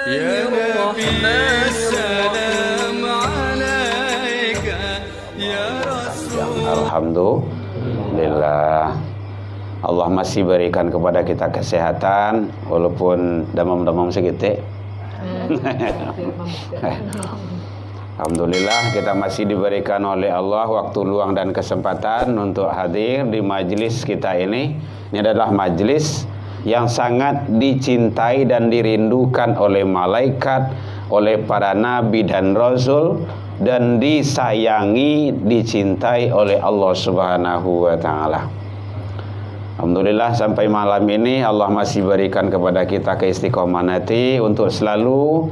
يا نبي السلام عليك يا رسول. Alhamdulillah, Allah masih berikan kepada kita kesehatan walaupun demam-demam sedikit. Alhamdulillah kita masih diberikan oleh Allah waktu luang dan kesempatan untuk hadir di majelis kita ini. Ini adalah majelis yang sangat dicintai dan dirindukan oleh malaikat, oleh para nabi dan rasul, dan disayangi, dicintai oleh Allah Subhanahu wa taala. Alhamdulillah sampai malam ini Allah masih berikan kepada kita keistiqomahan hati untuk selalu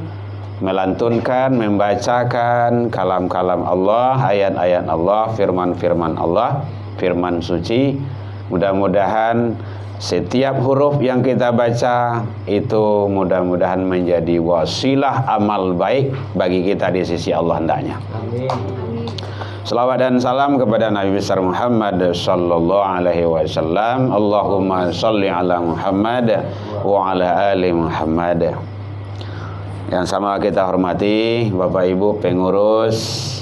melantunkan, membacakan kalam-kalam Allah, ayat-ayat Allah, firman-firman Allah, firman suci. Mudah-mudahan setiap huruf yang kita baca itu mudah-mudahan menjadi wasilah amal baik bagi kita di sisi Allah hendaknya. Amin. Salawat dan salam kepada Nabi besar Muhammad sallallahu alaihi wasallam. Allahumma shalli ala Muhammad wa ala ali Muhammad. Yang sama kita hormati Bapak Ibu pengurus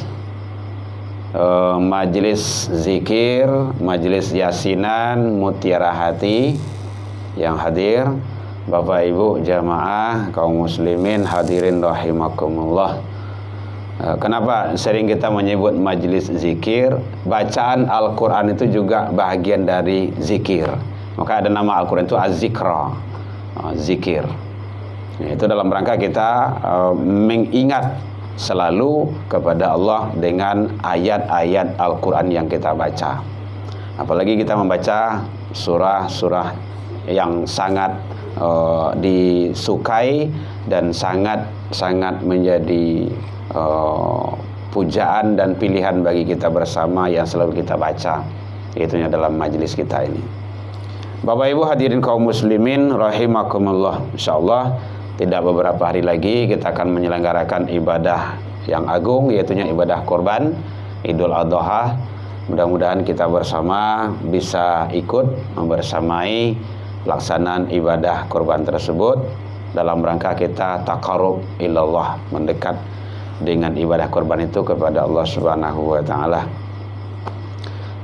majelis zikir, majelis yasinan Mutiara Hati yang hadir, Bapak Ibu jamaah kaum muslimin hadirin rahimakumullah. Kenapa sering kita menyebut majelis zikir? Bacaan Al-Quran itu juga bahagian dari zikir. Maka ada nama Al-Quran itu Az-Zikra, zikir. Itu dalam rangka kita mengingat selalu kepada Allah dengan ayat-ayat Al-Quran yang kita baca. Apalagi kita membaca surah-surah yang sangat disukai dan sangat menjadi pujaan dan pilihan bagi kita bersama yang selalu kita baca, itunya dalam majelis kita ini. Bapak Ibu hadirin kaum muslimin rahimakumullah, insyaallah tidak beberapa hari lagi kita akan menyelenggarakan ibadah yang agung, yaitunya ibadah kurban Idul Adha. Mudah-mudahan kita bersama bisa ikut membersamai pelaksanaan ibadah kurban tersebut dalam rangka kita taqarrub ilallah, mendekat dengan ibadah kurban itu kepada Allah Subhanahu wa taala.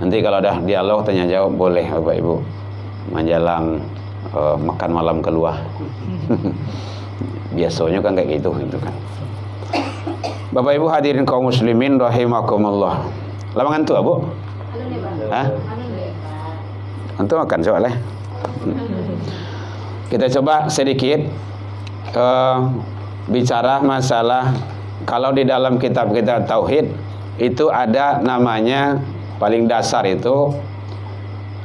Nanti kalau ada dialog tanya jawab boleh Bapak Ibu menjelang makan malam keluar. Biasanya kan kayak gitu kan. Bapak Ibu hadirin kaum muslimin rahimakumullah. Lawangan tu Bu? Hah? Antum makan soalnya. Kita coba sedikit bicara masalah. Kalau di dalam kitab kita tauhid itu ada namanya paling dasar itu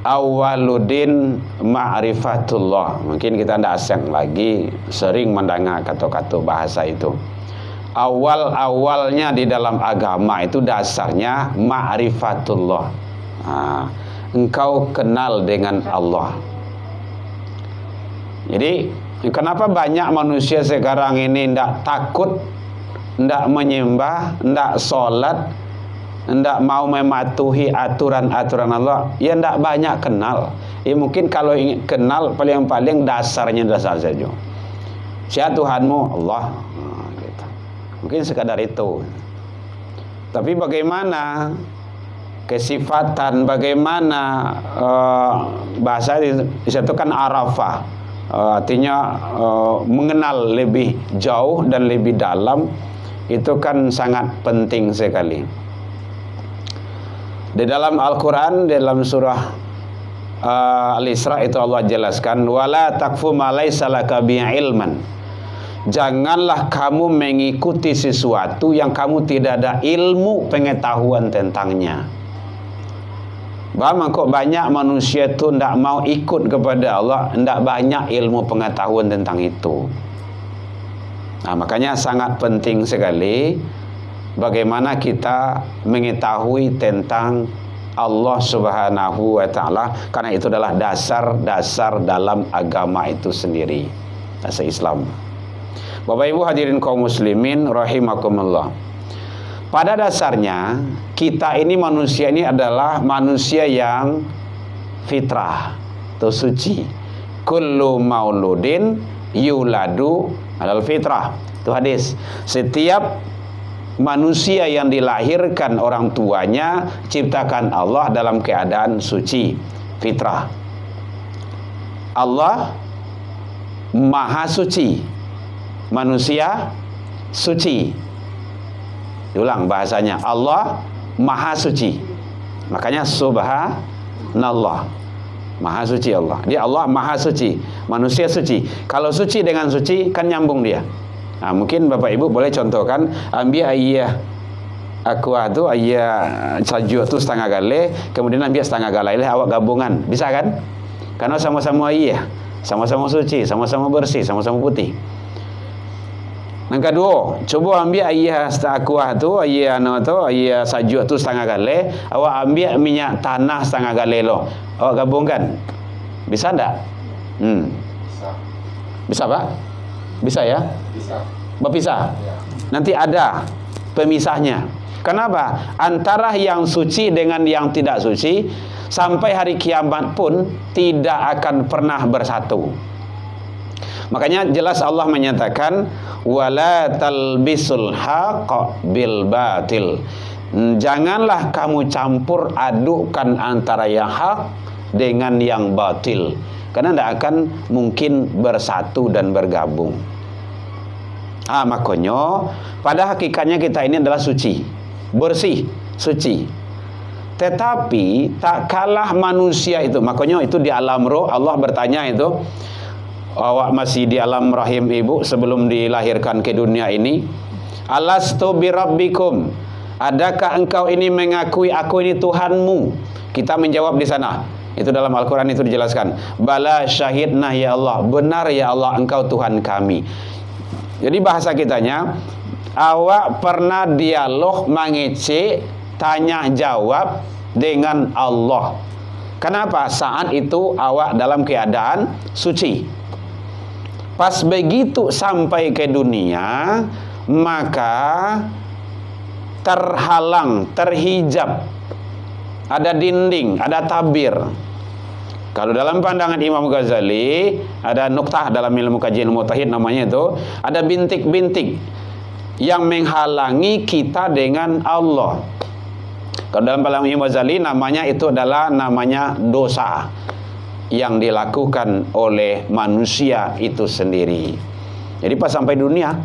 awwaluddin ma'rifatullah. Mungkin kita tidak asing lagi sering mendengar kata-kata bahasa itu. Awalnya di dalam agama itu dasarnya ma'rifatullah. Engkau kenal dengan Allah. Jadi kenapa banyak manusia sekarang ini tidak takut, tidak menyembah, tidak sholat, tidak mau mematuhi aturan-aturan Allah? Ya tidak banyak kenal. Ya mungkin kalau ingin kenal paling-paling dasarnya dasar saja. Siapa Tuhanmu? Allah. Gitu. Mungkin sekadar itu. Tapi bagaimana kesifatan, bagaimana bahasa disatukan arafah, artinya mengenal lebih jauh dan lebih dalam, itu kan sangat penting sekali. Di dalam Al-Quran, dalam surah Al-Isra itu Allah jelaskan, wala takfu ma laysa laka bihi ilman. Janganlah kamu mengikuti sesuatu yang kamu tidak ada ilmu pengetahuan tentangnya. Kok banyak manusia itu tidak mau ikut kepada Allah, tidak banyak ilmu pengetahuan tentang itu. Nah, makanya sangat penting sekali bagaimana kita mengetahui tentang Allah Subhanahu wa taala, karena itu adalah dasar-dasar dalam agama itu sendiri, dasar Islam. Bapak Ibu hadirin kaum muslimin rahimakumullah. Pada dasarnya kita ini manusia ini adalah manusia yang fitrah atau suci. Kullu mauludin yuladu Alal fitrah. Itu hadis. Setiap manusia yang dilahirkan orang tuanya ciptakan Allah dalam keadaan suci, fitrah. Allah maha suci, manusia suci. Diulang bahasanya, Allah maha suci. Makanya subhanallah, maha suci Allah. Dia Allah maha suci, manusia suci. Kalau suci dengan suci kan nyambung dia. Nah, mungkin Bapak Ibu boleh contohkan, ambil ayah aqua tu, ayah salju tu setengah gale, kemudian ambil setengah gale awak gabungan, bisa kan? Karena sama-sama ayah, sama-sama suci, sama-sama bersih, sama-sama putih. Yang kedua, coba ambil ayah aqua tu, ayah ayah salju tu setengah gale, awak ambil minyak tanah setengah gale lo, awak gabungkan, bisa tak? Bisa. Bisa Pak? Bisa ya? Bisa. Berpisah. Ya. Nanti ada pemisahnya. Kenapa? Antara yang suci dengan yang tidak suci sampai hari kiamat pun tidak akan pernah bersatu. Makanya jelas Allah menyatakan wala talbisul haqq bil batil. Janganlah kamu campur adukkan antara yang hak dengan yang batil, karena tidak akan mungkin bersatu dan bergabung. Makanya pada hakikatnya kita ini adalah suci, bersih, suci. Tetapi tak kalah manusia itu, makanya itu di alam roh Allah bertanya itu, awak masih di alam rahim ibu sebelum dilahirkan ke dunia ini, alastu birabbikum, adakah engkau ini mengakui aku ini Tuhanmu? Kita menjawab di sana. Itu dalam Al-Quran itu dijelaskan, bala syahidna ya Allah, benar ya Allah engkau Tuhan kami. Jadi bahasa kitanya, awak pernah dialog mengecek tanya jawab dengan Allah. Kenapa? Saat itu awak dalam keadaan suci. Pas begitu sampai ke dunia, maka terhalang, terhijab, ada dinding, ada tabir. Kalau dalam pandangan Imam Ghazali, ada nuktah dalam ilmu kajian mutahid namanya itu, ada bintik-bintik yang menghalangi kita dengan Allah. Kalau dalam pandangan Imam Ghazali namanya itu adalah namanya dosa yang dilakukan oleh manusia itu sendiri. Jadi pas sampai dunia,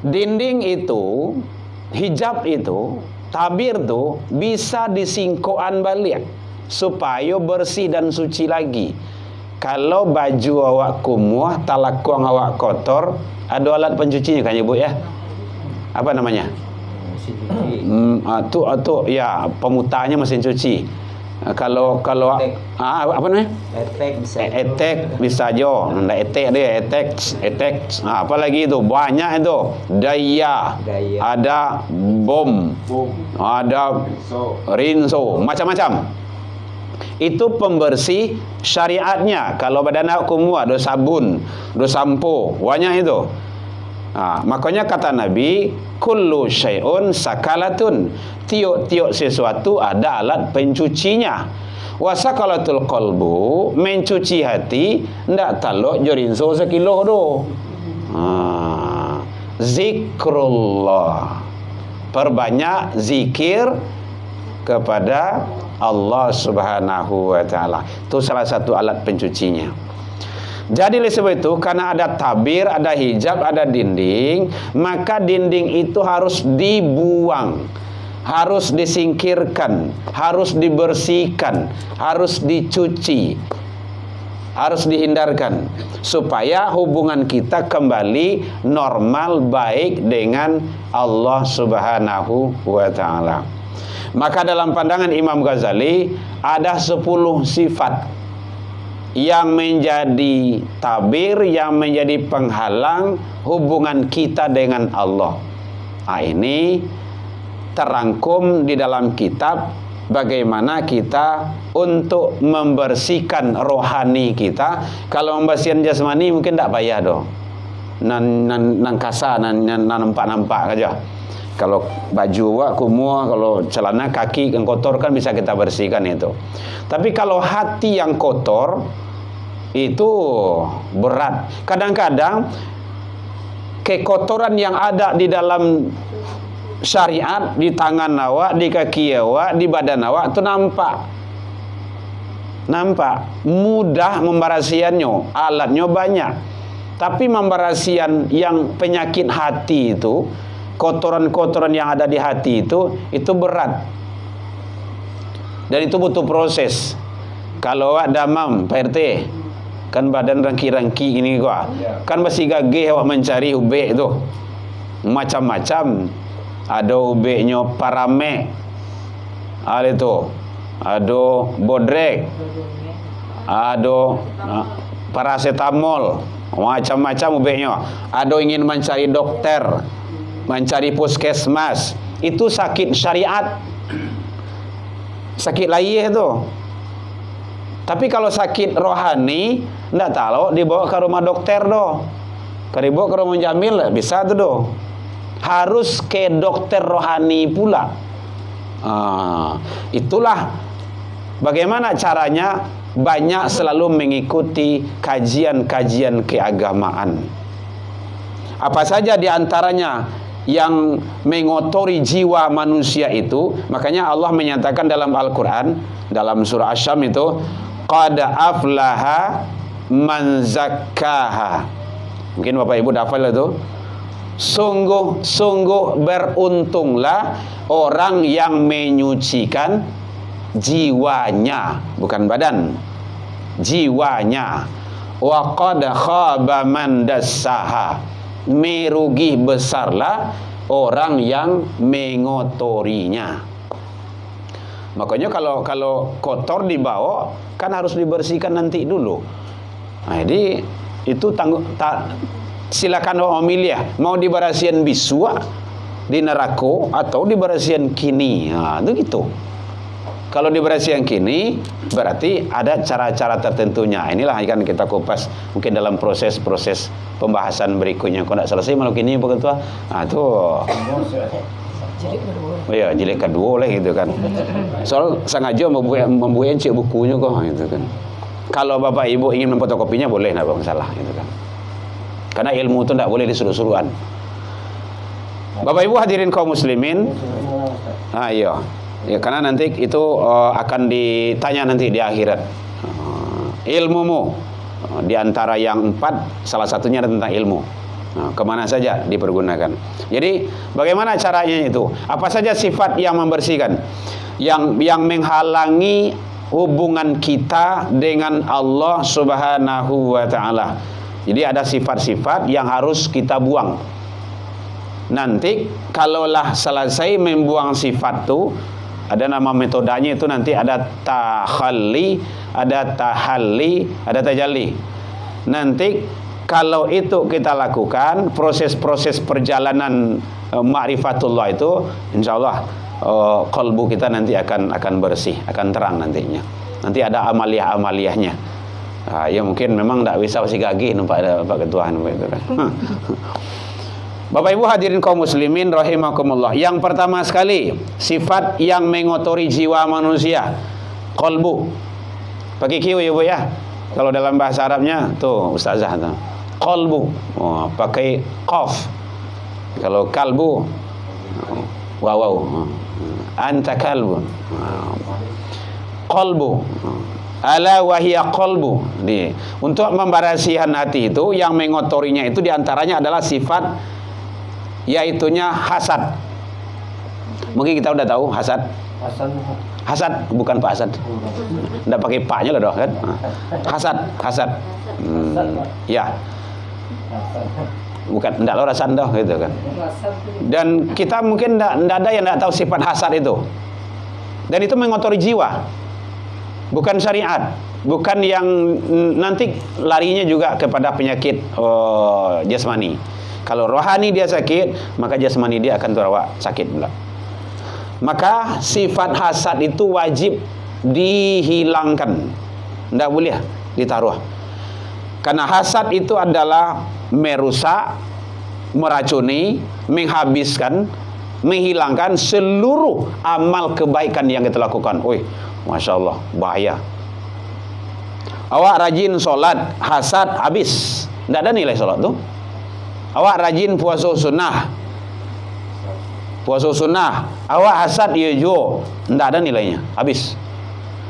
dinding itu, hijab itu, tabir itu bisa disingkoan balik supaya bersih dan suci lagi. Kalau baju awak kumuh, talakuang awak kotor, ada alat pencucinya kan ibu ya? Apa namanya? Mesin cuci. Itu ya, pemutanya mesin cuci. Kalau apa namanya? Etek bisa aja. Ndak etek dia, etek. Apa lagi itu? Banyak itu. Daya. Ada bom. Ada rinso, macam-macam. Itu pembersih syariatnya. Kalau badan aku semua ada sabun, ada sampo, banyak itu. Makanya kata Nabi, kullu syai'un sakalatun, tiuk-tiuk sesuatu ada alat pencucinya. Wa sakalatul qalbu, mencuci hati ndak taluk jorinso sekilo do. Zikrullah, perbanyak zikir kepada Allah Subhanahu wa taala. Itu salah satu alat pencucinya. Jadi oleh sebab itu, karena ada tabir, ada hijab, ada dinding, maka dinding itu harus dibuang, harus disingkirkan, harus dibersihkan, harus dicuci, harus dihindarkan, supaya hubungan kita kembali normal baik dengan Allah Subhanahu wa ta'ala. Maka dalam pandangan Imam Ghazali ada 10 sifat yang menjadi tabir, yang menjadi penghalang hubungan kita dengan Allah. Ini terangkum di dalam kitab bagaimana kita untuk membersihkan rohani kita. Kalau membersihkan jasmani mungkin tak payah dong. Nan kasa, nan nampak aja. Kalau baju wak kumua, kalau celana kaki yang kotor kan bisa kita bersihkan itu. Tapi kalau hati yang kotor, itu berat. Kadang-kadang kekotoran yang ada di dalam syariat, di tangan awak, di kaki awak, di badan awak itu nampak mudah membarasiannya, alatnya banyak. Tapi membarasian yang penyakit hati itu, kotoran-kotoran yang ada di hati itu berat. Dan itu butuh proses. Kalau awak damam, Pak RT, kan badan rangki-rangki ini gua, kan masih gagih awak mencari ubek itu macam-macam. Ada ubeknya Parame, ada itu, ada Bodrek, ada paracetamol, macam-macam ubeknya. Ada ingin mencari dokter, mencari puskesmas, itu sakit syariat, sakit layih itu. Tapi kalau sakit rohani, ndak tahu dibawa ke rumah dokter doh. Kalau dibawa ke rumah Jamil bisa tuh doh. Harus ke dokter rohani pula. Itulah bagaimana caranya banyak selalu mengikuti kajian-kajian keagamaan. Apa saja diantaranya yang mengotori jiwa manusia itu. Makanya Allah menyatakan dalam Al-Quran, dalam surah Asy-Syams itu, qad aflaha man zakkaha. Mungkin Bapak Ibu dah hafal itu. Sungguh beruntunglah orang yang menyucikan jiwanya, bukan badan, jiwanya. Wa qad khaba man dassaha. Merugi besarlah orang yang mengotorinya. Makanya kalau kotor dibawa kan harus dibersihkan nanti dulu. Nah, jadi itu silakan memilih mau dibarasian biswa di neraka atau dibarasian kini. Nah, itu gitu. Kalau dibarasian kini berarti ada cara-cara tertentunya. Inilah akan kita kupas mungkin dalam proses-proses pembahasan berikutnya. Kalau tidak selesai malam kini Pak Ketua. Nah, itu oh ya, jilid kedua lah gitu kan. Soal sengaja membuat encik bukunya kok gitu kan. Kalau Bapak Ibu ingin memfotokopinya boleh, tidak masalah gitu kan. Karena ilmu itu tidak boleh disuruh-suruhan. Bapak Ibu hadirin kaum muslimin. Iya. Ya, karena nanti itu akan ditanya nanti di akhirat. Ilmumu di antara yang 4 salah satunya tentang ilmu. Kemana saja dipergunakan. Jadi bagaimana caranya itu? Apa saja sifat yang membersihkan, yang menghalangi hubungan kita dengan Allah Subhanahu wa taala. Jadi ada sifat-sifat yang harus kita buang. Nanti kalaulah selesai membuang sifat itu, ada nama metodenya itu, nanti ada takhalli, ada tahalli, ada tajalli. Nanti kalau itu kita lakukan proses-proses perjalanan ma'rifatullah itu, insyaallah qalbu kita nanti akan bersih, akan terang nantinya. Nanti ada amaliyah-amaliyahnya. Ya mungkin memang tak bisa masih gagih nampak ada Pak Ketua nampak itu kan. Bapak Ibu hadirin kaum muslimin rahimakumullah. Yang pertama sekali, sifat yang mengotori jiwa manusia, qalbu. Pakai Q ya Bu ya. Kalau dalam bahasa Arabnya tuh ustazah tuh. Qalbu. Oh, pakai qaf. Kalau kalbu wow. Anta kalbun. Qalbu. Ala wahiyya qalbu. Untuk membarasihan hati itu, yang mengotorinya itu diantaranya adalah sifat yaitunya hasad. Mungkin kita udah tahu hasad. Hasad bukan Pak Hasad. Enggak pakai paknya lah doh kan. Hasad. Ya. Bukan enggak lo rasan doh gitu kan. Dan kita mungkin enggak ada yang enggak tahu sifat hasad itu. Dan itu mengotori jiwa. Bukan syariat, bukan yang nanti larinya juga kepada penyakit jasmani. Kalau rohani dia sakit, maka jasmani dia akan terbawa sakit pula. Maka sifat hasad itu wajib dihilangkan. Tidak boleh ditaruh. Karena hasad itu adalah merusak, meracuni, menghabiskan, menghilangkan seluruh amal kebaikan yang kita lakukan. Masya Allah, bahaya. Awak rajin solat, hasad habis. Tidak ada nilai solat tu. Awak rajin puasa sunnah. Puasa sunnah, awak hasad ya jo, tidak ada nilainya, habis.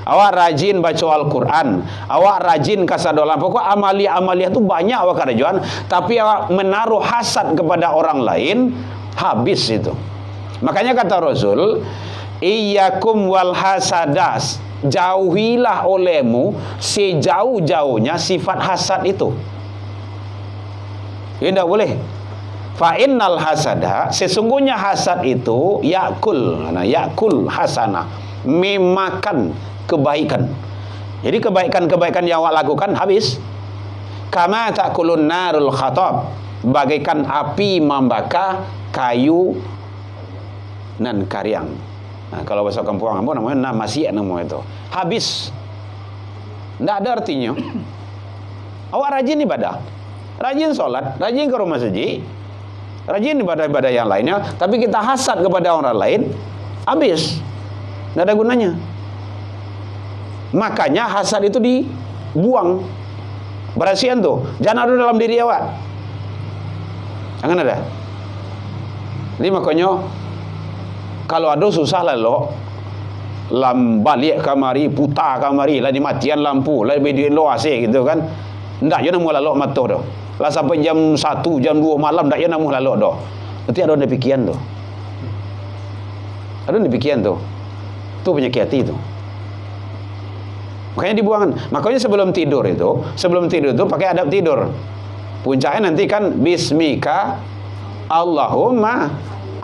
Awak rajin baca Al-Quran, awak rajin kasadolan, pokok amalia-amalia tu banyak awak kerjaan, tapi awak menaruh hasad kepada orang lain, habis itu. Makanya kata Rasul, iyyakum wal hasadas, jauhilah olehmu sejauh-jauhnya sifat hasad itu. Ini tidak boleh. Fa innal hasada, sesungguhnya hasad itu yakul hasanah, memakan kebaikan. Jadi kebaikan-kebaikan yang awak lakukan habis. Kama takulun narul khatab, bagaikan api membakar kayu nan karyang. Nah, kalau bahasa kampung apa namanya? Maksiat namanya itu. Habis. Tidak ada artinya. Awak rajin ibadah, rajin sholat, rajin ke rumah masjid, rajin ibadah-ibadah yang lainnya, tapi kita hasad kepada orang lain, habis. Tidak ada gunanya. Makanya hasad itu dibuang. Berasihan tuh, jangan ada dalam diri awak. Jangan ada. Jadi makanya kalau ada susah lah lo, balik kamari, putar kamari, lah dimatian lampu, lah bedi lo AC gitu kan. Ndak yo nemu lalok mata dah. Lah sampai jam 1, jam 2 malam ndak yo nemu lalok dah. Nanti ada demikian tu. Ada demikian tu. Tu penyakit hati tu. Makanya dibuangan. Makanya sebelum tidur itu pakai adab tidur. Puncaknya nanti kan bismika Allahumma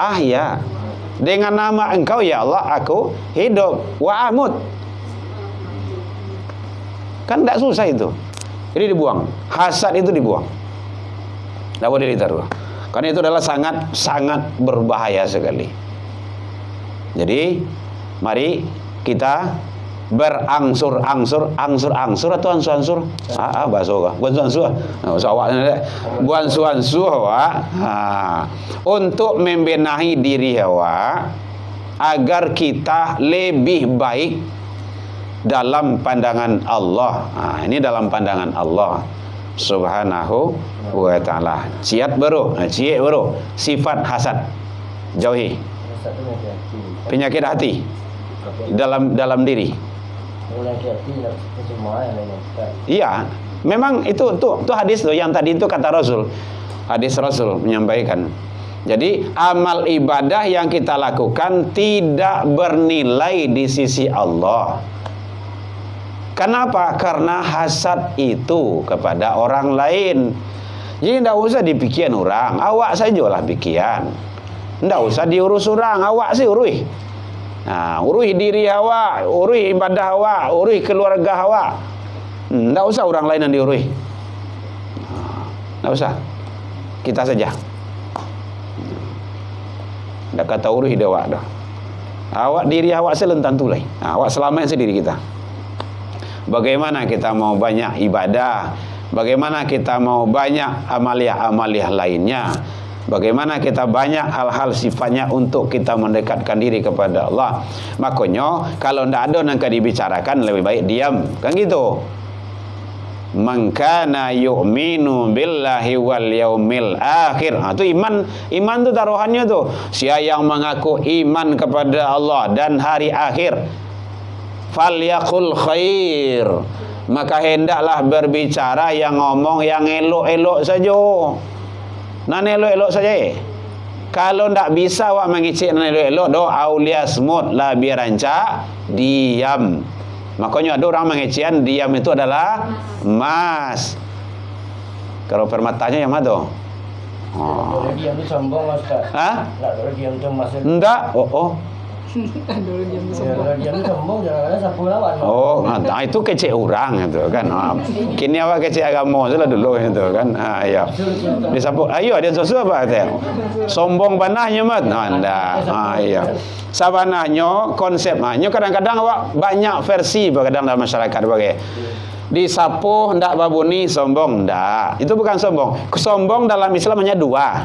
ahya. Dengan nama engkau ya Allah aku hidup wa amut. Kan tidak susah itu. Jadi dibuang. Hasad itu dibuang. Tidak boleh ditaruh. Karena itu adalah sangat berbahaya sekali. Jadi mari kita berangsur-angsur atau ansur-ansur? Bahasa kah? Buan-ansur. Buan-ansur awak. Untuk membenahi diri awak agar kita lebih baik dalam pandangan Allah. Ini dalam pandangan Allah Subhanahu wa ta'ala. Ciat baru, sifat hasad jauhi. Penyakit hati dalam diri. Iya, memang itu hadis tuh yang tadi itu kata Rasul. Hadis Rasul menyampaikan. Jadi amal ibadah yang kita lakukan tidak bernilai di sisi Allah. Kenapa? Karena hasad itu kepada orang lain. Jadi tidak usah dipikiran orang, awak sajalah pikiran. Tidak usah diurus orang, awak sih urus. Nah, urus diri awak, urus ibadah awak, urus keluarga awak. Tidak usah orang lain yang diurus. Tidak usah. Kita saja. Tidak kata urus dia awak dah. Awak diri awak selentan tulai. Awak selamatkan sendiri kita. Bagaimana kita mau banyak ibadah? Bagaimana kita mau banyak amaliah-amaliah lainnya? Bagaimana kita banyak hal-hal sifatnya untuk kita mendekatkan diri kepada Allah. Makanya kalau tidak ada yang dibicarakan lebih baik diam. Kan gitu. Man kana yu'minu billahi wal yaumil akhir. Itu iman tu taruhannya tu. Siapa yang mengaku iman kepada Allah dan hari akhir, falyaqul khair, maka hendaklah berbicara yang ngomong yang elok-elok saja. Nan elok-elok saja. Kalau ndak bisa awak mengicik nan elok-elok do aulia smut lah biar rancak diam. Makanya ada orang mengician diam itu adalah emas. Kalau permatanya yang mana tu? Kalau diam tu sombong Ustaz. Hah? Kalau diam tu masuk. Enggak. Oh. Kalau diam tu sombong jangan sapu lawan. Oh, nah, itu kecil orang itu kan. Kini awak kecil agama saja dulu itu kan. Ya. Disapu. Ayo ada sesuatu apa teh? Sombong panahnya mat. Anda. Iya. Sabanahnya konsepnya kadang-kadang awak banyak versi kadang dalam masyarakat bagai disapu ndak babuni sombong ndak. Itu bukan sombong. Sombong dalam Islam hanya dua.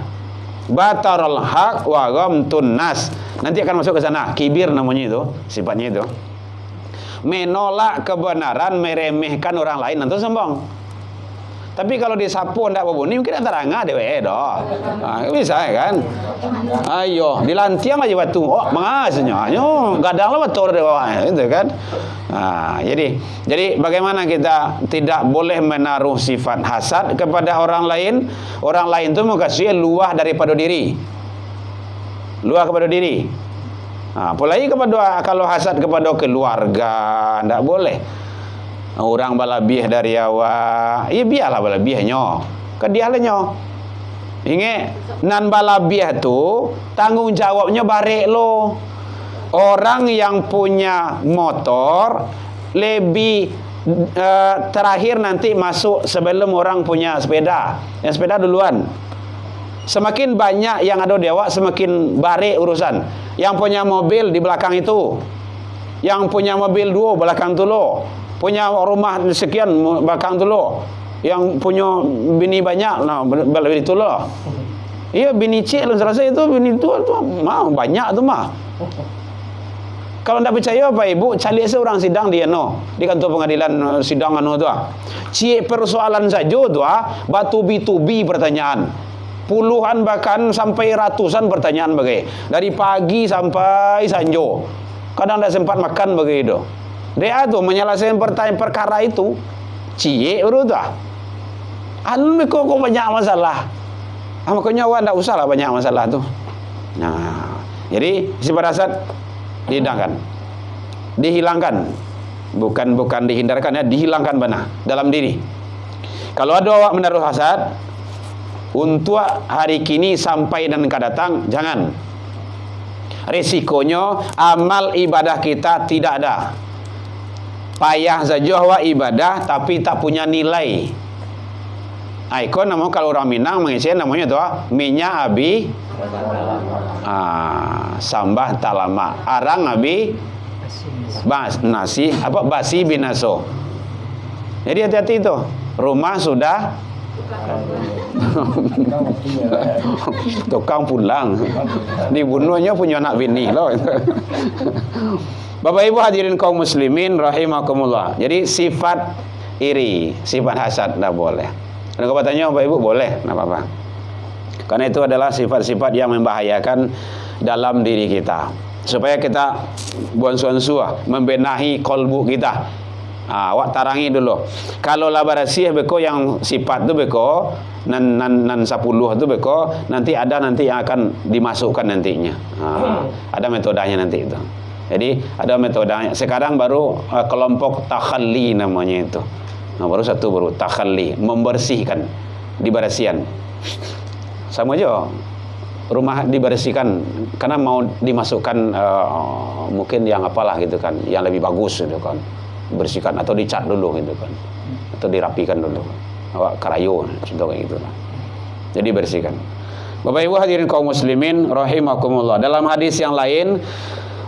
Batarul haq wa ghamtun nas. Nanti akan masuk ke sana. Kibir namanya itu, sifatnya itu. menolak kebenaran, meremehkan orang lain, itu sombong. Tapi kalau disapu ndak berbunyi mungkin terangah dewe doh. Bisa kan? Ayo, dilantiang aja batu. Oh, mengasnya. Yo, gadang lah batu dewa itu kan. Jadi bagaimana kita tidak boleh menaruh sifat hasad kepada orang lain? Orang lain itu mengasihi luah daripada diri. Luah kepada diri. Apalagi kepada kalau hasad kepada keluarga, ndak boleh. Orang balabih dari awak, ya biarlah balabihnya, kedialannya. Ingat, nan balabih tu tanggung jawabnya barek lo. Orang yang punya motor lebih terakhir nanti masuk sebelum orang punya sepeda. Yang sepeda duluan. Semakin banyak yang ada di awak, semakin barek urusan. Yang punya mobil di belakang itu, yang punya mobil 2 belakang tu lo. Punya rumah sekian belakang tu lo. Yang punya bini banyak, nah beli itu lo. Iya, bini cik lah selesai itu, bini tu mah banyak tu mah. Kalau tidak percaya Pak Ibu, cari seorang sidang di di kantor pengadilan sidang tu. Cik persoalan saja tu batu-bitubi pertanyaan. Puluhan bahkan sampai ratusan pertanyaan bagai. Dari pagi sampai sanjo. Kadang tidak sempat makan begitu. Dia tu menyelesaikan perkara itu. Cie urut tu. Anu kok banyak masalah. Makanya awak tak usahlah banyak masalah tu. Nah, jadi sifat hasad dihilangkan. Bukan dihindarkan ya, dihilangkan benar dalam diri. Kalau ada awak menaruh hasad untuk hari kini sampai dan akan datang, jangan. Risikonya amal ibadah kita tidak ada. Payah saja awak ibadah tapi tak punya nilai. Ikon namanya kalau orang Minang mengisi namanya tu minyak abi sambah tak lama. Arang abi nasi basi binaso. Jadi hati-hati itu. Rumah sudah tukang pulang. Dibunuhnya punya anak bini loh. Bapak Ibu hadirin kaum muslimin rahimakumullah. Jadi sifat iri, sifat hasad tidak boleh. Ada katanya Bapak Ibu boleh, tidak apa-apa. Karena itu adalah sifat-sifat yang membahayakan dalam diri kita. Supaya kita buang suan-suah, membenahi kolbu kita. Awak tarangi dulu. Kalau labarasih beko yang sifat tu beko nan 10 tu beko nanti yang akan dimasukkan nantinya. Ada metodenya nanti itu. Jadi ada metodenya. Sekarang baru kelompok takhalli namanya itu. Baru takhalli, membersihkan, dibersihan. Sama aja rumah dibersihkan karena mau dimasukkan mungkin yang apalah gitu kan, yang lebih bagus gitu kan. Bersihkan atau dicat dulu gitu kan. Atau dirapikan dulu. Awak kerayu contoh kayak gitu lah. Jadi bersihkan. Bapak Ibu hadirin kaum muslimin rahimakumullah. Dalam hadis yang lain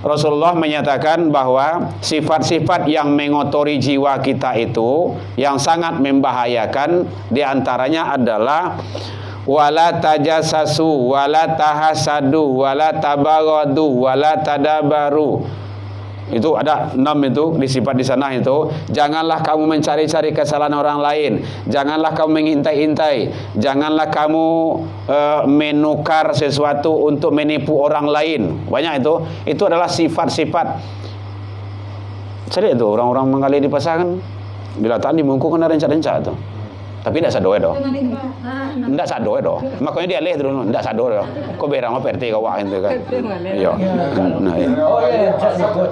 Rasulullah menyatakan bahwa sifat-sifat yang mengotori jiwa kita itu yang sangat membahayakan diantaranya adalah wala tajassasu wala tahasadu wala tabaghadu wala tadabaru. Itu ada 6 itu di sifat di sana itu. Janganlah kamu mencari-cari kesalahan orang lain. Janganlah kamu mengintai-intai. Janganlah kamu menukar sesuatu untuk menipu orang lain. Banyak itu. Itu adalah sifat-sifat. Cari itu orang-orang menggali di pasar kan. Bila tak dimungkuk kan ada rencana-rencana itu. Tapi tidak sadoe doh. Tidak sadoe doh. Makanya dia leh dulu, tidak sadoe doh. Kau berang apa RT kau wah itu kan. Iya.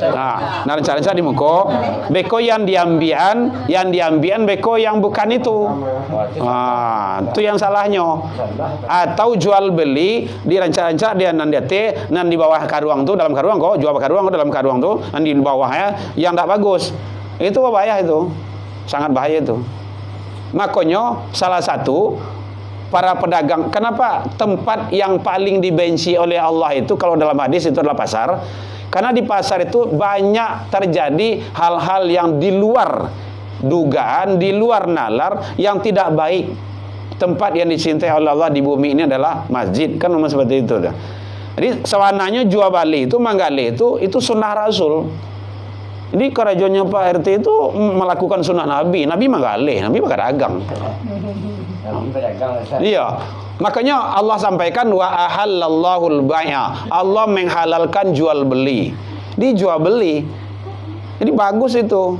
Nah, rencana-rencana di muko. Beko yang diambian beko yang bukan itu. Itu yang salahnya. Atau jual beli di rencana-rencana dia nan DT, nan di bawah karuang tu, dalam karuang kok, jual karuang dalam karuang tu, nan di bawahnya yang tak bagus. Itu bahaya itu. Sangat bahaya itu. Makanya salah satu para pedagang, kenapa tempat yang paling dibenci oleh Allah itu kalau dalam hadis itu adalah pasar? Karena di pasar itu banyak terjadi hal-hal yang di luar dugaan, di luar nalar yang tidak baik. Tempat yang dicintai oleh Allah di bumi ini adalah masjid, kan memang seperti itu dah. Jadi sawananya jual bali itu manggali itu sunnah Rasul. Jadi kerajonnya Pak RT itu melakukan sunnah Nabi. Nabi mah galih, Nabi mah dagang. Nabi pedagang Ustaz. Iya. Makanya Allah sampaikan wa ahallallahul bai'a. Allah menghalalkan jual beli. Di jual beli. Jadi bagus itu.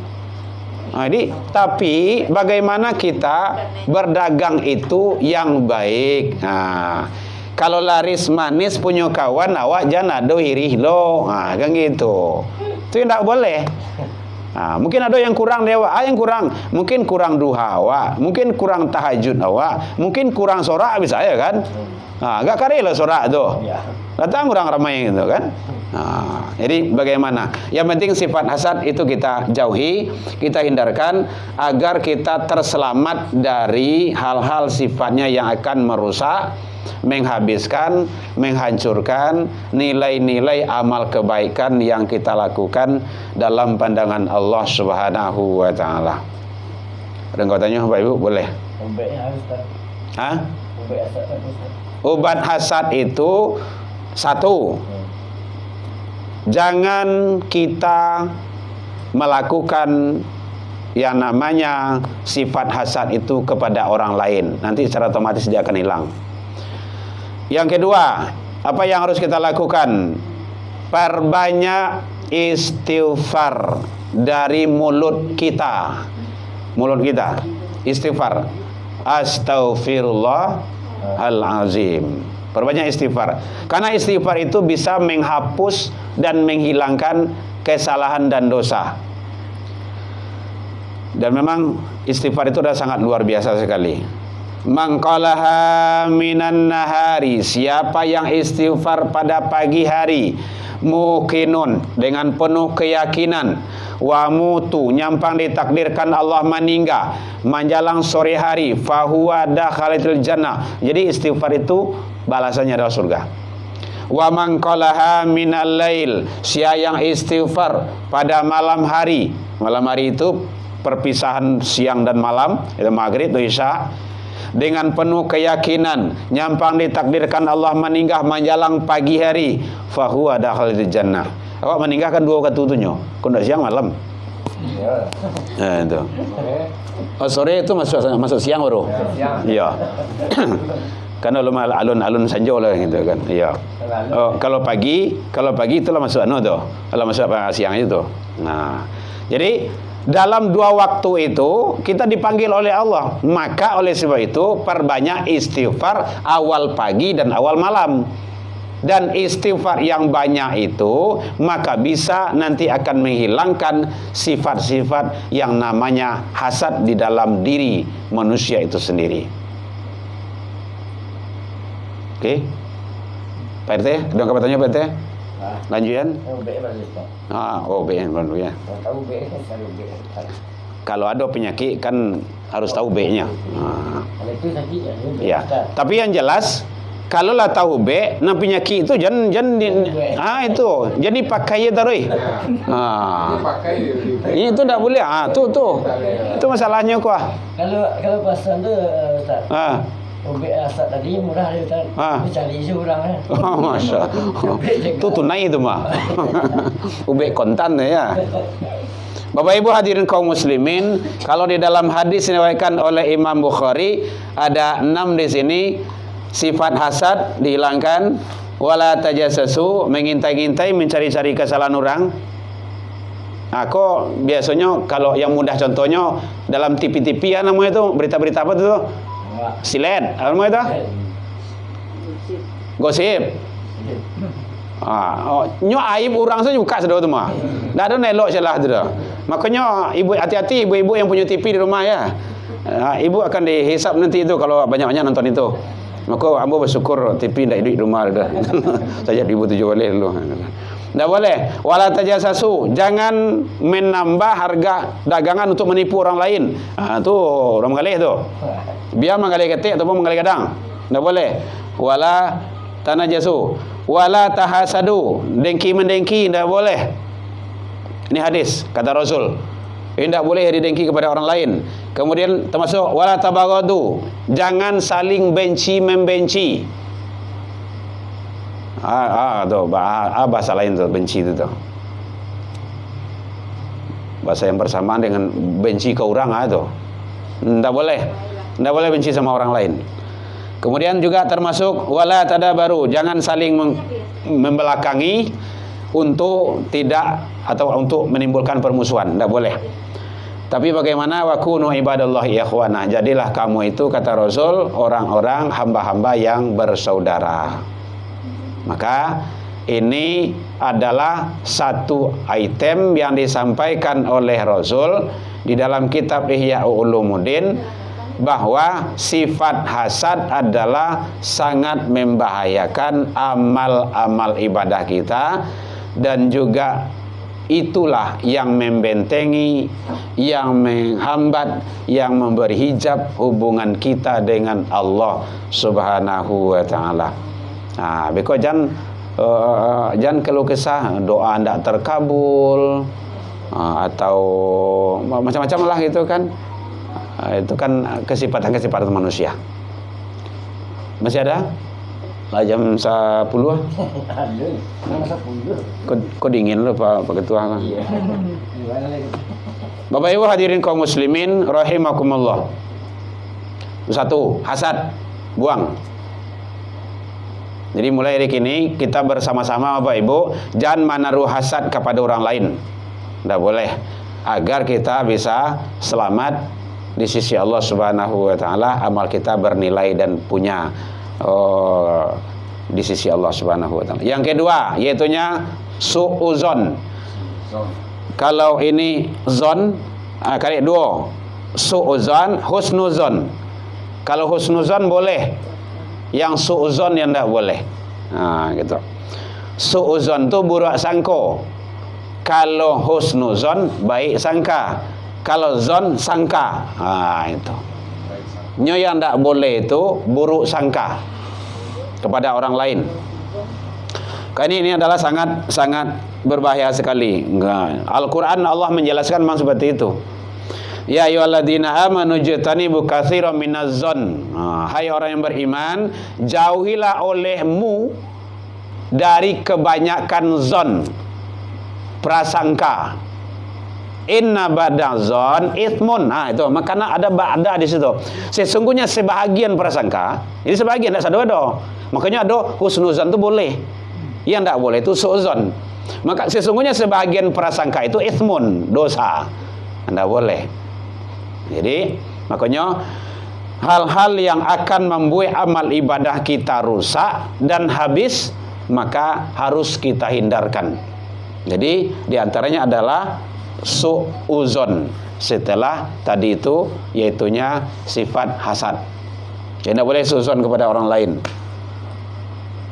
Nah, jadi tapi bagaimana kita berdagang itu yang baik. Nah, kalau laris manis punya kawan awak jangan ado irih lo. Nah, kan gitu. Itu tidak boleh. Nah, mungkin ada yang kurang dewa, yang kurang, mungkin kurang duha awak, mungkin kurang tahajud awak, mungkin kurang sorak bisa ya kan? Nah, agak kari lah sorak tuh. Datang kurang ramai gitu kan? Nah, jadi bagaimana? Yang penting sifat hasad itu kita jauhi, kita hindarkan agar kita terselamat dari hal-hal sifatnya yang akan merusak, menghabiskan, menghancurkan nilai-nilai amal kebaikan yang kita lakukan dalam pandangan Allah Subhanahu wa taala. Ada yang kau tanya Bapak Ibu boleh? Hah? Obat hasad itu satu, jangan kita melakukan yang namanya sifat hasad itu kepada orang lain. Nanti secara otomatis dia akan hilang. Yang kedua, apa yang harus kita lakukan? Perbanyak istighfar dari mulut kita. Mulut kita, istighfar. Astaghfirullahalazim. Perbanyak istighfar. Karena istighfar itu bisa menghapus dan menghilangkan kesalahan dan dosa. Dan memang istighfar itu adalah sangat luar biasa sekali. Mangqalaha minan nahari, siapa yang istighfar pada pagi hari, muqinun, dengan penuh keyakinan, wa mutu, nyampang ditakdirkan Allah meninggal menjelang sore hari, fahuwa dakhalatil jannah. Jadi istighfar itu balasannya adalah surga. Wa mangqalaha minal lail, siapa yang istighfar pada malam hari. Malam hari itu perpisahan siang dan malam, itu maghrib atau isya, dengan penuh keyakinan, nyampang ditakdirkan Allah meninggal menjelang pagi hari, fahuwa dakhalatil jannah. Awak meninggal kan dua ketutuhnya, kau siang malam. Nah, itu. Oh, sore itu masuk siang baru. Iya. Karena alun-alun sanjo lah gitu kan. Iya. Oh, kalau pagi itulah masuk tuh. Kalau masuk siang itu. Nah, jadi dalam dua waktu itu kita dipanggil oleh Allah. Maka oleh sebab itu perbanyak istighfar awal pagi dan awal malam. Dan istighfar yang banyak itu maka bisa nanti akan menghilangkan sifat-sifat yang namanya hasad di dalam diri manusia itu sendiri. Oke? Pak RT, ada yang bertanya Pak RT? Lanjutan? Baru ya. Kalau ada penyakit kan harus tahu B-nya. Ya. Tapi yang jelas kalau lah tahu B, nah penyakit itu jangan itu jadi pakai tarui. Ini itu tidak boleh. Itu masalahnya kok. Kalau pasan tu Ustaz. Obek asap tadi murah dia Ustaz. Cari seorang kan. Masya. Itu tunai itu mah. Obek kontan ya. Bapak Ibu hadirin kaum muslimin, kalau di dalam hadis diriwayatkan oleh Imam Bukhari ada 6 di sini. Sifat hasad dihilangkan, wala tajassasu, mengintai-intai, mencari-cari kesalahan orang. Kok biasanya kalau yang mudah contohnya dalam TV-TV ya namanya itu berita-berita apa tuh? Silet, apa namanya itu? Gosip. Nyo aib orang saja buka sudah tu mah. Dah ada nelok salah tu dah. Makanya ibu hati-hati ibu-ibu yang punya TV di rumah ya. Ibu akan dihisap nanti itu kalau banyak-banyak nonton itu. Maka ambo bersyukur TV ndak hidup di rumah dah. Saja ibu tujuh boleh dulu. Ndak boleh. Wala tajassasu, jangan menambah harga dagangan untuk menipu orang lain. Tu orang mengalih tu. Biar mengalih ketik ataupun mengalih kadang. Ndak boleh. Wala tanajasu, wala tahasadu, dengki-mendengki ndak boleh. Ini hadis kata Rasul. Tidak boleh didengki kepada orang lain. Kemudian termasuk wala tabaghadu, jangan saling benci membenci. Bahasa lain tu benci itu tu. Bahasa yang bersamaan dengan benci ke orang itu. Tidak boleh benci sama orang lain. Kemudian juga termasuk wala tadabaru, jangan saling membelakangi untuk tidak atau untuk menimbulkan permusuhan, tidak boleh. Tapi bagaimana wakunu ibadallahi ikhwana, jadilah kamu itu kata Rasul orang-orang hamba-hamba yang bersaudara. Maka ini adalah satu item yang disampaikan oleh Rasul di dalam kitab Ihya Ulumuddin, bahwa sifat hasad adalah sangat membahayakan amal-amal ibadah kita, dan juga itulah yang membentengi, yang menghambat, yang memberi hijab hubungan kita dengan Allah Subhanahu wa taala. Nah, beko jangan keluh kesah doa ndak terkabul, atau macam-macam lah gitu kan. Itu kan kesifatan-kesifatan manusia. Masih ada? Lah jam 10. Ada. Masa 10. Kok dingin lu Pak Ketua? Iya. Gimana lagi? Bapak Ibu hadirin kaum muslimin rahimakumullah. Satu, hasad, buang. Jadi mulai dari kini kita bersama-sama Bapak Ibu jangan menaruh hasad kepada orang lain. Tidak boleh, agar kita bisa selamat di sisi Allah Subhanahu wa taala, amal kita bernilai dan punya di sisi Allah Subhanahu wa taala. Yang kedua yaitunya su'uzon. Kalau ini zon kali dua, su'uzon, husnuzon. Kalau husnuzon boleh, yang su'uzon yang tidak boleh. Nah, gitu. Su'uzon itu buruk sangka. Kalau husnuzon baik sangka. Kalau zon sangka. Nah, itu. Yang tidak boleh itu buruk sangka kepada orang lain. Karena ini adalah sangat berbahaya sekali. Al-Quran Allah menjelaskan memang seperti itu. Ya ayyuhalladzina amanu jtanibu katsiran minaz-zon. Hai orang yang beriman, jauhilah olehmu dari kebanyakan zon, prasangka. Inna ba'dazon itsmun. Itu makanya ada ba'da di situ. Sesungguhnya sebahagian prasangka, ini sebahagian tidak sadado. Makanya ada husnuzon itu boleh. Yang tidak boleh itu su'zon. Maka sesungguhnya sebahagian prasangka itu itsmun, dosa. Tidak boleh. Jadi makanya hal-hal yang akan membuat amal ibadah kita rusak dan habis, maka harus kita hindarkan. Jadi diantaranya adalah su'uzon, setelah tadi itu yaitunya sifat hasad. Jadi tidak boleh su'uzon kepada orang lain.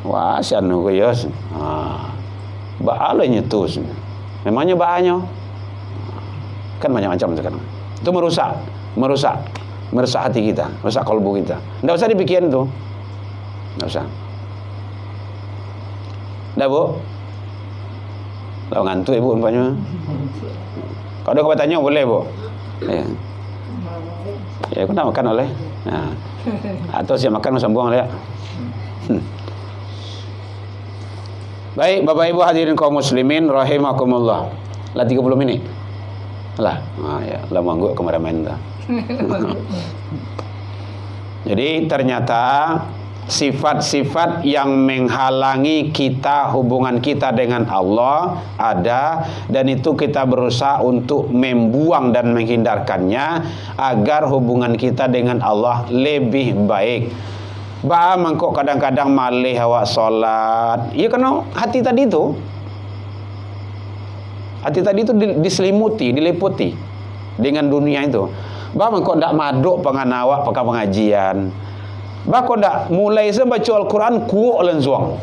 Wah, sianu kuyos. Ba'ala nyetus. Memangnya ba'anya. Kan macam-macam sekarang. Itu merusak hati kita, merusak kalbu kita. Tidak usah dipikirin tuh. Tidak usah. Dah Bu? Kalau ngantuk Ibu umpamanya. Kalau ada kebatanya boleh Bu. Ya. Ya, aku nak makan oleh. Nah. Atau siap makan usah buang oleh. Baik, Bapak Ibu hadirin kaum muslimin rahimakumullah. Lah 30 menit. Lah, ya, lah manggu kameramen dah. Jadi ternyata sifat-sifat yang menghalangi kita, hubungan kita dengan Allah ada, dan itu kita berusaha untuk membuang dan menghindarkannya agar hubungan kita dengan Allah lebih baik. Bah mangkok kadang-kadang malih awak solat. Ya karena hati tadi itu diselimuti, diliputi dengan dunia itu. Bah mangkok ndak maduk penganawak pakai pengajian. Bah kok ndak mulai baca Al-Quran kuok lenzuang.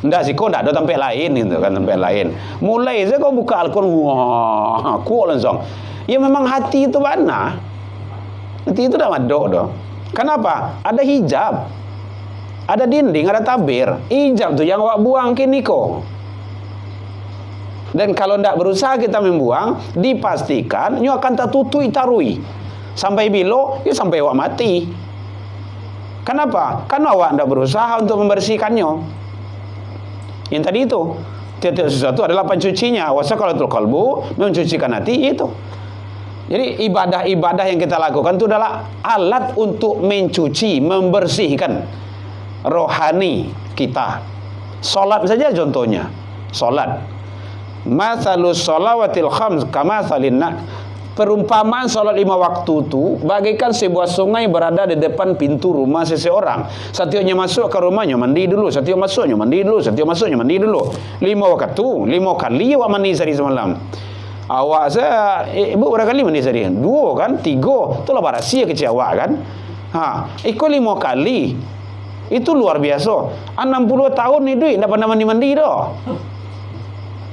Ndak sih kok ndak ada tempat lain gitu kan, tempat lain. Mulai kau buka Al-Quran wah, kuok lenzuang. Ya memang hati itu mana? Hati itu ndak maduk doh. Kenapa? Ada hijab, ada dinding, ada tabir. Hijab tuh yang awak buang kini kok. Dan kalau tidak berusaha kita membuang, dipastikan nyu akan tertutui tarui sampai bilo, ya sampai awak mati. Kenapa? Karena awak tidak berusaha untuk membersihkannya. Yang tadi itu Tiap-tiap sesuatu adalah pencucinya. Wasaqalatul qalbu, mencucikan hati itu. Jadi ibadah-ibadah yang kita lakukan itu adalah alat untuk mencuci, membersihkan rohani kita. Salat saja contohnya. Salat. Matsalus shalawatil khams kamatsalinna. Perumpamaan salat 5 waktu itu bagaikan sebuah sungai berada di depan pintu rumah seseorang. Setiapnya masuk ke rumahnya mandi dulu, setiap masuknya mandi dulu, setiap masuknya mandi dulu. 5 waktu, 5 kali awak mandi sehari semalam. Awak saya, ibu berapa kali mandi sehari? 2 kan, 3. Itulah rahasia kecil awak kan. Ikut 5 kali. Itu luar biasa. 60 tahun ni duit, tak pernah mandi-mandi dah.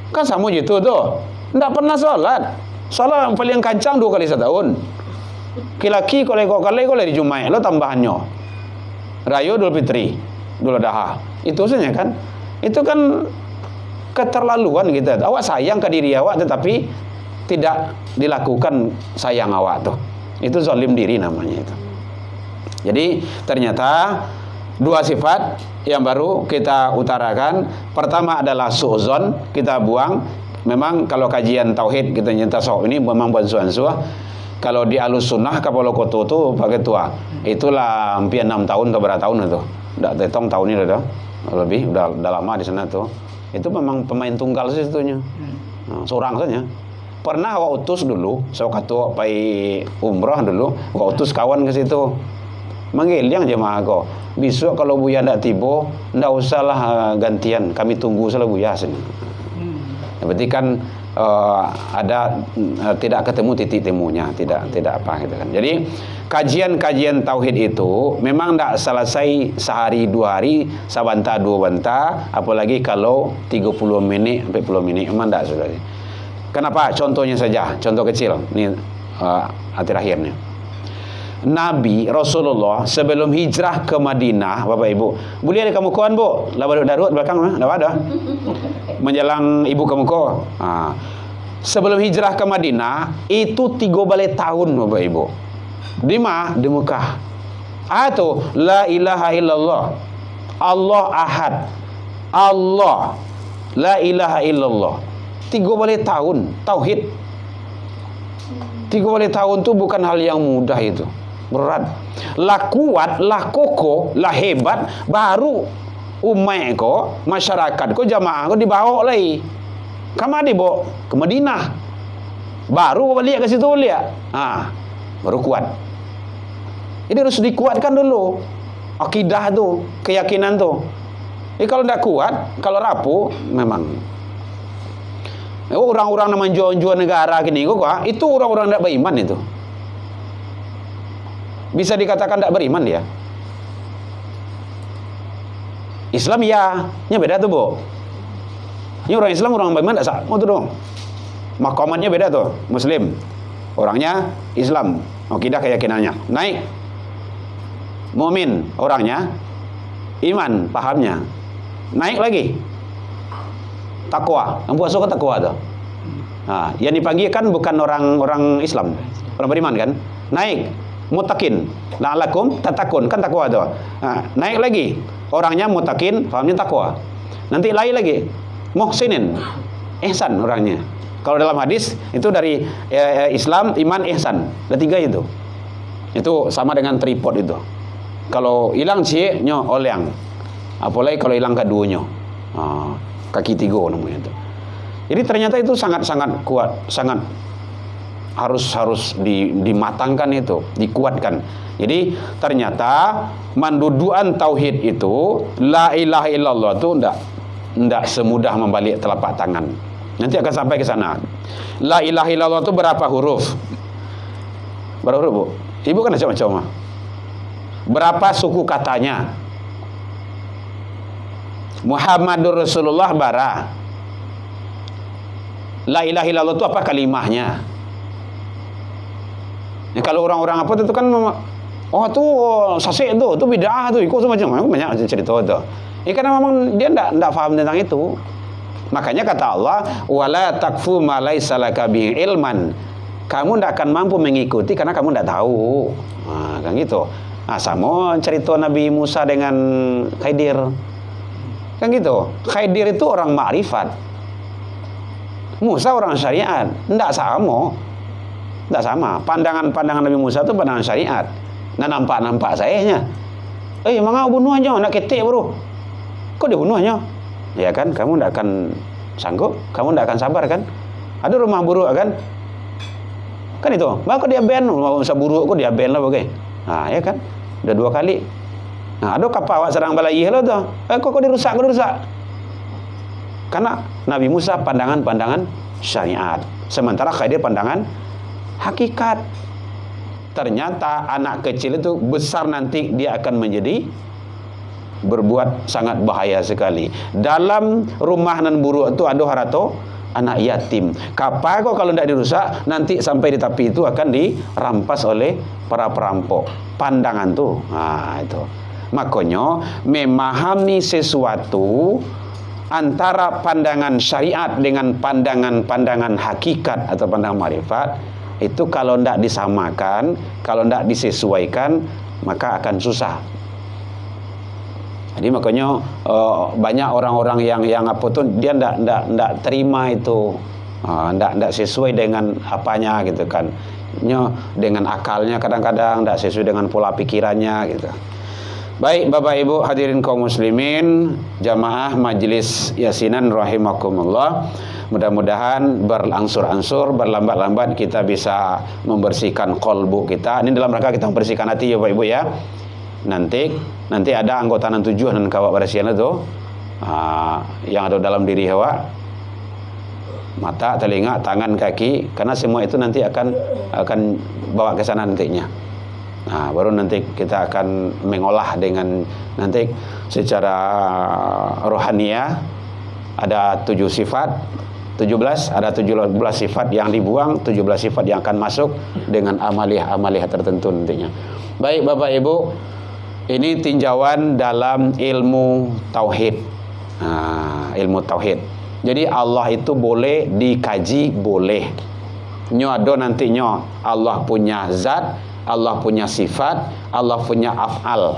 Kan sama gitu tuh. Tak pernah salat. Salat paling kancang 2 kali setahun. Laki kalau kali di Jumaat lo tambahannya. Raya Idul Fitri, Idul Adha. Itu saja kan. Itu kan keterlaluan kita. Awak sayang ke diri awak tetapi tidak dilakukan sayang awak tuh. Itu zalim diri namanya itu. Jadi ternyata 2 sifat yang baru kita utarakan. Pertama adalah su'zon, kita buang. Memang kalau kajian tauhid kita nyata tasawuf ini memang bansuan-suah. Kalau di Alus Sunnah Kapolo Koto tu pakai tua. Itulah hampir 6 tahun atau berapa tahun itu. Udah tetong tahun ini dah. Lebih udah lama di sana tuh. Itu memang pemain tunggal sih itunya. Seorang saja. Pernah awak utus dulu, saya kata pai umrah dulu, awak utus kawan ke situ. Mengiling jemaah kau. Besok kalau Buya ndak tiba, ndak usahlah gantian. Kami tunggu salah Buya sini. Berarti kan ada tidak ketemu titik temunya, tidak apa gitu kan. Jadi kajian-kajian tauhid itu memang tidak selesai sehari 2 hari, sabanta 2 banta, apalagi kalau 30 menit 40 menit memang tidak sudah. Kenapa? Contohnya saja, contoh kecil. Ini terakhirnya. Nabi Rasulullah sebelum hijrah ke Madinah, Bapak Ibu, boleh ada kamu kawan Bu? Lalu darut belakang dah ada. Menjelang ibu kamu kau. Sebelum hijrah ke Madinah itu 3 balik tahun Bapak Ibu. Di mana? Di Mekah. Atau la ilaha illallah. Allah ahad. Allah. La ilaha illallah. 3 balik tahun tauhid. 3 balik tahun tu bukan hal yang mudah itu. Berat. Lah kuat, lah kokoh, lah hebat, baru umat ko, masyarakat ko, jamaah ko dibawa lagi. Kama dibawa ke Madinah. Baru balik ke situ lihat. Baru kuat. Jadi harus dikuatkan dulu akidah tu, keyakinan tu. Kalau tidak kuat, kalau rapuh memang. Orang-orang yang menjual negara gini kok, itu orang-orang tidak beriman itu. Bisa dikatakan tidak beriman dia. Islam ya, nya beda tuh Bu. Ini orang Islam, orang beriman tidak sama tuh dong. Makamannya beda tuh. Muslim, orangnya Islam, akidah keyakinannya naik. Mukmin, orangnya iman, pahamnya naik lagi. Takwa, yang puasa ke takwa tuh. Yang dipanggil kan bukan orang Islam, orang beriman kan. Naik. Mutakin, la'alakum tatakun, kan takwa tu. Naik lagi, orangnya mutakin, fahamnya takwa. Nanti lain lagi, muhsinin, ihsan orangnya. Kalau dalam hadis itu dari Islam, iman, ihsan. Ada 3 itu. Itu sama dengan tripod itu. Kalau hilang C-nya olyang. Apalagi kalau hilang keduanya. Kaki 3 namanya itu. Jadi ternyata itu sangat-sangat kuat, sangat harus dimatangkan itu, dikuatkan. Jadi ternyata manduduan tauhid itu, la ilaha illallah itu enggak semudah membalik telapak tangan. Nanti akan sampai ke sana. La ilaha illallah itu berapa huruf? Berapa huruf, Bu? Ibu kan macam-macam. Berapa suku katanya? Muhammadur Rasulullah bara. La ilaha illallah itu apa kalimahnya? Kalau orang-orang apa itu kan sasik tu bid'ah tu, ikut semacam banyak cerita tu. Karena memang dia enggak faham tentang itu. Makanya kata Allah, wala takfu ma laisa laka bihi ilman. Kamu enggak akan mampu mengikuti karena kamu enggak tahu. Kan gitu. Sama cerita Nabi Musa dengan Khidir. Kan gitu. Khidir itu orang makrifat. Musa orang syariat, ndak sama. Ndak sama. Pandangan Nabi Musa itu pandangan syariat. Nah nampak sayanya. Mangga bunuh aja, nak ketik bro. Kok dibunuh aja? Ya kan, kamu ndak akan sanggup, kamu ndak akan sabar kan? Ada rumah buruk kan? Kan itu. Maka dia ban, mau usah buruk kok dia ban lah bagai. Nah, ya kan? Udah 2 kali. Nah, ada kapal awak serang balai lah tu. Kok dirusak. Karena Nabi Musa pandangan syariat, sementara Khidir pandangan hakikat. Ternyata anak kecil itu besar nanti dia akan menjadi berbuat sangat bahaya sekali. Dalam rumah nan buruk itu ada harato anak yatim. Kapal kok kalau tidak dirusak, nanti sampai di tepi itu akan dirampas oleh para perampok. Pandangan tuh. Nah, itu. Makanya memahami sesuatu antara pandangan syariat dengan pandangan hakikat atau pandangan marifat, itu kalau tidak disamakan, kalau tidak disesuaikan, maka akan susah. Jadi makanya banyak orang-orang yang apa tuh dia ndak terima itu, ndak sesuai dengan apanya gitu kan, dengan akalnya kadang-kadang ndak sesuai dengan pola pikirannya gitu. Baik Bapak Ibu hadirin kaum muslimin, jamaah majelis yasinan rahimakumullah. Mudah-mudahan berangsur-angsur, berlambat-lambat kita bisa membersihkan kolbu kita. Ini dalam rangka kita membersihkan hati ya Bapak Ibu ya. Nanti ada anggota nan 7 dan kawak bersihan itu yang ada dalam diri awak, mata, telinga, tangan, kaki, karena semua itu nanti akan bawa ke sana nantinya. Nah, baru nanti kita akan mengolah dengan nanti secara rohaniah. Ada 7 sifat, 17, ada 17 sifat yang dibuang, 17 sifat yang akan masuk dengan amaliyah tertentu nantinya. Baik Bapak Ibu, ini tinjauan dalam ilmu tauhid. Ilmu tauhid. Jadi Allah itu boleh dikaji, boleh. Ada nantinya Allah punya zat, Allah punya sifat, Allah punya af'al.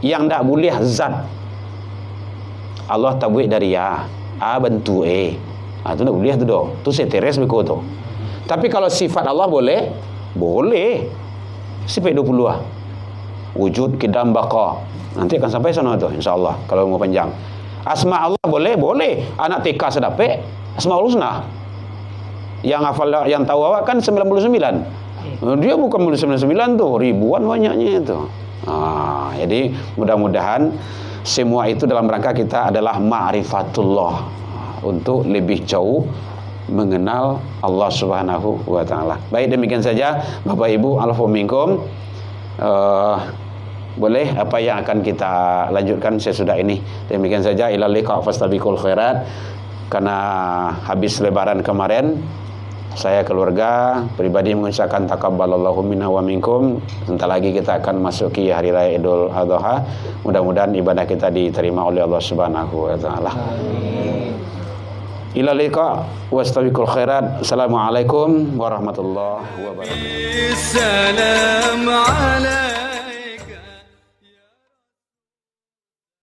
Yang tak boleh zat. Allah tabuik dari ya, A bentuk E. Itu tak boleh tu doh. Tu seteres beko tu. Tapi kalau sifat Allah boleh, boleh. Sifat 20 lah. Wujud, kidam, baqa. Nanti akan sampai sana tu insya-Allah kalau mau panjang. Asma Allah boleh, boleh. Anak TK sedape Asmaul Husna. Yang hafal, yang tahu awak kan 99. Dia bukan 99 tuh, ribuan banyaknya itu. Jadi mudah-mudahan semua itu dalam rangka kita adalah ma'rifatullah, untuk lebih jauh mengenal Allah Subhanahu wa taala. Baik, demikian saja Bapak Ibu, alfu minkum. Boleh apa yang akan kita lanjutkan sesudah ini. Demikian saja, ilal liqa fastabiqul khairat. Karena habis lebaran kemarin, saya keluarga pribadi mengucapkan takabbalallahu minna wa minkum. Sebentar lagi kita akan masuki hari raya Idul Adha. Mudah-mudahan ibadah kita diterima oleh Allah Subhanahu wa taala. Ila liqa wastabiqul khairat. Assalamualaikum warahmatullahi wabarakatuh.